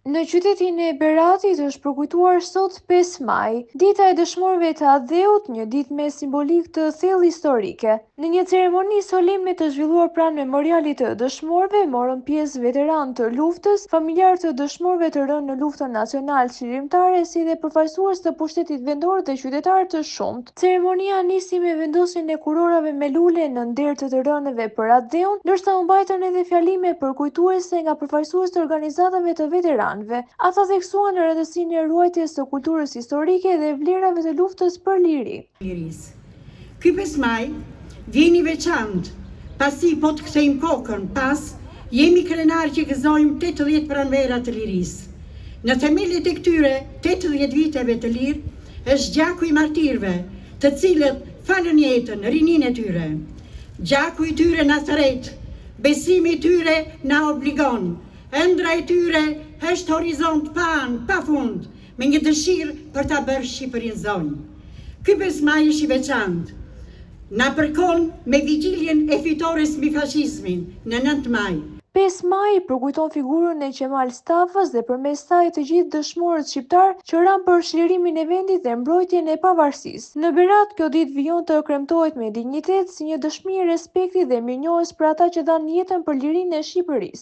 Në qytetin e Beratit është përkujtuar sot 5 maj, dita e dëshmorëve të Adheut, një ditë me simbolik të thellë historike. Në një ceremoni solemne të zhvilluar pranë memorialit të dëshmorëve, morën pjesë veteranë të luftës, familjarë të dëshmorëve të rënë në luftën nacionale çlirimtare, si dhe përfaqësues të pushtetit vendor dhe qytetarë të shumtë. Ceremonia nisi me vendosjen e kurorave me lule në nder të rënëve për Adheun, ndërsa u mbajtën edhe fjalime përkujtuese nga përfaqësues të organizatave të veteranëve. Ata theksuan në rëndësinë e ruajtjes së kulturës historike dhe vlerave të luftës për liri. Ky 5 maj vjen i veçantë, pasi po të kthejmë kokën pas, jemi krenar që gëzojmë 80 pranvera të lirisë. Në themelit e këtyre 80 viteve të lirë, është gjaku i martirëve, të cilët falën jetën, rinin e tyre. Gjaku i tyre na thret, besimi i tyre na obligon, ëndra e tyre është horizont pa fund, me një dëshirë për ta bërë Shqipërinë zonjë. Ky 5 maj është i veçantë. Na përkon me vigjiljen e fitores mbi fashizmin në 9 maj. 5 maj përkujton figurën e Qemal Stafës dhe përmes saj të gjithë dëshmorët shqiptar që ranë për çlirimin e vendit dhe mbrojtjen e pavarësisë. Në Berat, kjo ditë vijon të kremtohet me dinjitet si një dëshmi e respektit dhe mirënjohjes për ata që dhanë jetën për lirinë e Shqipërisë.